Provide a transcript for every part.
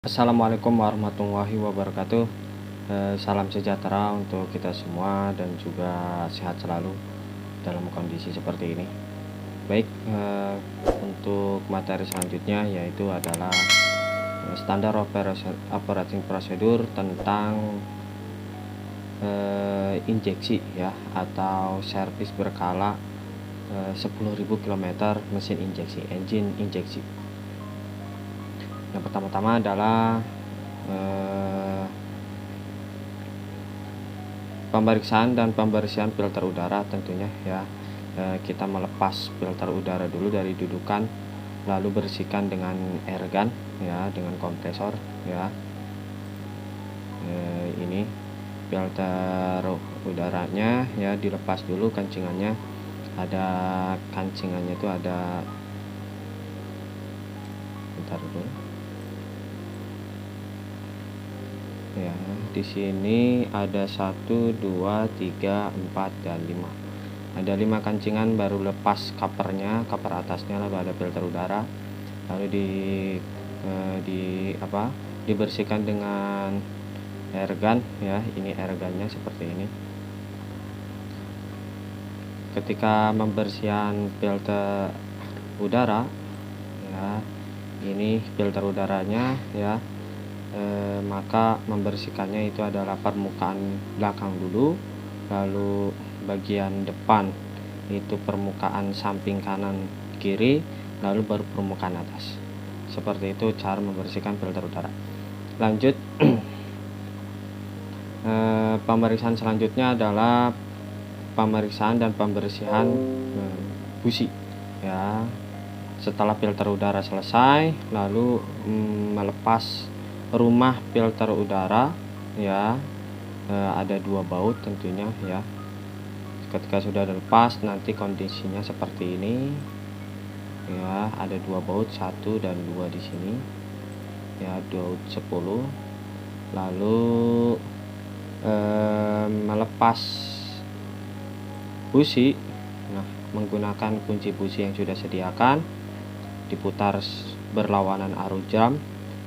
Assalamualaikum warahmatullahi wabarakatuh. Salam sejahtera untuk kita semua dan juga sehat selalu dalam kondisi seperti ini. Baik, untuk materi selanjutnya yaitu adalah standar operating procedure tentang injeksi ya, atau servis berkala 10.000 km mesin injeksi, engine injeksi. Yang pertama-tama adalah pemeriksaan dan pembersihan filter udara tentunya ya. Kita melepas filter udara dulu dari dudukan, lalu bersihkan dengan airgun ya, dengan kompresor ya. Ini filter udaranya ya, dilepas dulu kancingannya. Ada kancingannya itu ada, bentar dulu ya, di sini ada 1, 2, 3, 4, dan 5. Ada 5 kancingan, baru lepas covernya, cover atasnya, lalu ada filter udara, lalu dibersihkan dengan airgun ya. Ini airgunnya seperti ini. Ketika membersihkan filter udara ya, ini filter udaranya ya, maka membersihkannya itu adalah permukaan belakang dulu, lalu bagian depan itu permukaan samping kanan kiri, lalu baru permukaan atas. Seperti itu cara membersihkan filter udara. Lanjut, pemeriksaan selanjutnya adalah pemeriksaan dan pembersihan busi ya. Setelah filter udara selesai, lalu melepas rumah filter udara ya. Ada 2 baut tentunya ya. Ketika sudah dilepas, nanti kondisinya seperti ini ya. Ada 2 baut, 1 dan 2 di sini ya, baut 10. Lalu melepas busi, nah, menggunakan kunci busi yang sudah sediakan, diputar berlawanan arus jam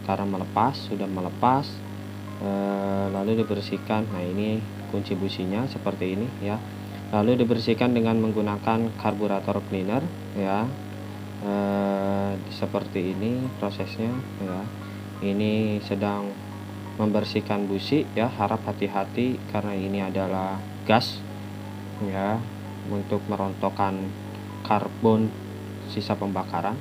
karena sudah melepas, lalu dibersihkan. Nah, ini kunci businya seperti ini ya. Lalu dibersihkan dengan menggunakan karburator cleaner ya. Seperti ini prosesnya ya. Ini sedang membersihkan busi ya, harap hati-hati karena ini adalah gas ya, untuk merontokkan karbon sisa pembakaran.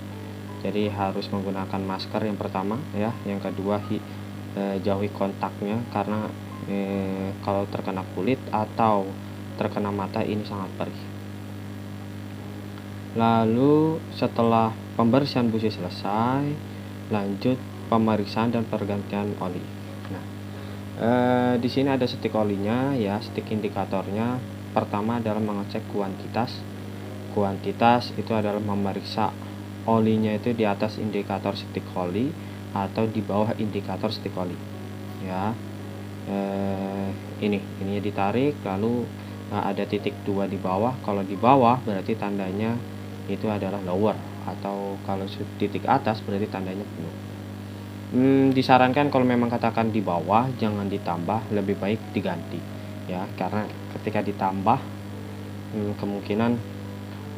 Jadi harus menggunakan masker yang pertama ya. Yang kedua, jauhi kontaknya karena kalau terkena kulit atau terkena mata ini sangat perih. Lalu setelah pembersihan busi selesai, lanjut pemeriksaan dan pergantian oli. Nah, di sini ada stick olinya ya, stick indikatornya. Pertama adalah mengecek kuantitas. Kuantitas itu adalah memeriksa olinya itu di atas indikator stick oli atau di bawah indikator stick oli ya. Ininya ditarik, lalu ada titik 2 di bawah. Kalau di bawah berarti tandanya itu adalah lower, atau kalau titik atas berarti tandanya penuh. Disarankan kalau memang katakan di bawah jangan ditambah, lebih baik diganti ya, karena ketika ditambah kemungkinan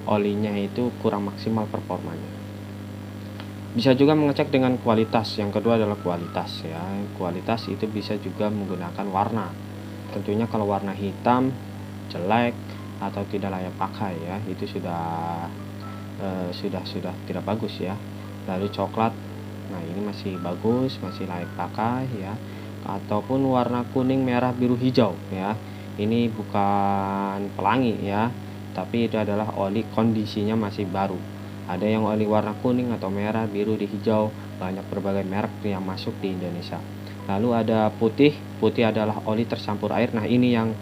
olinya itu kurang maksimal performanya. Bisa juga mengecek dengan kualitas. Yang kedua adalah kualitas ya. Kualitas itu bisa juga menggunakan warna. Tentunya kalau warna hitam jelek atau tidak layak pakai ya, itu sudah tidak bagus ya. Lalu coklat, nah ini masih bagus, masih layak pakai ya. Ataupun warna kuning, merah, biru, hijau ya. Ini bukan pelangi ya, tapi itu adalah oli kondisinya masih baru. Ada yang oli warna kuning atau merah, biru, di hijau, banyak berbagai merek yang masuk di Indonesia. Lalu ada putih. Putih adalah oli tercampur air. Nah, ini yang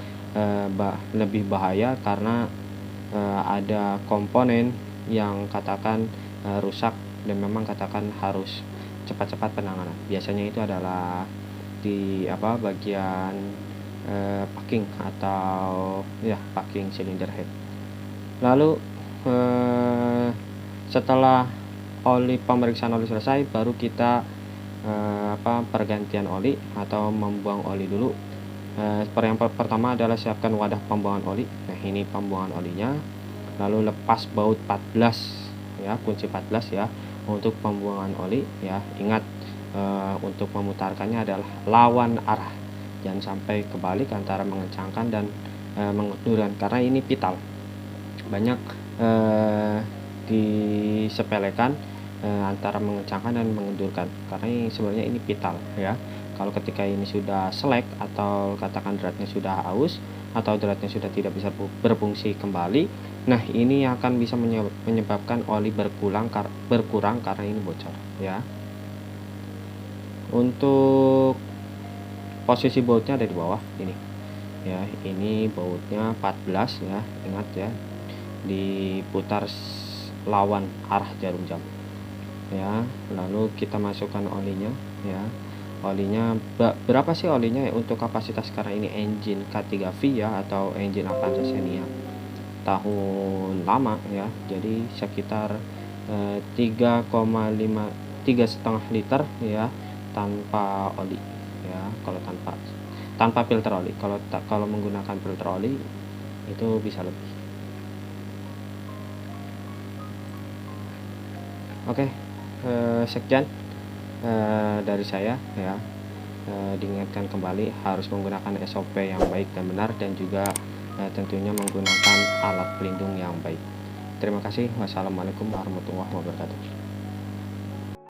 lebih bahaya karena ada komponen yang katakan rusak dan memang katakan harus cepat-cepat penanganan. Biasanya itu adalah di bagian packing atau ya, packing cylinder head. Lalu setelah pemeriksaan oli selesai, baru kita pergantian oli atau membuang oli dulu. Yang pertama adalah siapkan wadah pembuangan oli. Nah, ini pembuangan olinya. Lalu lepas baut 14 ya, kunci 14 ya untuk pembuangan oli ya. Ingat, untuk memutarkannya adalah lawan arah, jangan sampai kebalik antara mengencangkan dan mengendurkan, karena ini pital. Banyak disepelekan antara mengencangkan dan mengendurkan, karena ini sebenarnya ini pital ya. Kalau ketika ini sudah selek atau katakan dratnya sudah aus atau dratnya sudah tidak bisa berfungsi kembali, nah ini akan bisa menyebabkan oli berkurang karena ini bocor ya. Untuk posisi bautnya ada di bawah ini ya, ini bautnya 14 ya, ingat ya, diputar lawan arah jarum jam ya. Lalu kita masukkan olinya ya. Olinya berapa sih olinya ya? Untuk kapasitas sekarang ini engine K3V ya, atau engine Avanza Xenia tahun lama ya, jadi sekitar 3,5 liter ya, tanpa oli ya. Kalau tanpa filter oli, kalau menggunakan filter oli itu bisa lebih. Oke, sekian dari saya ya. Diingatkan kembali harus menggunakan SOP yang baik dan benar, dan juga tentunya menggunakan alat pelindung yang baik. Terima kasih. Wassalamualaikum warahmatullahi wabarakatuh.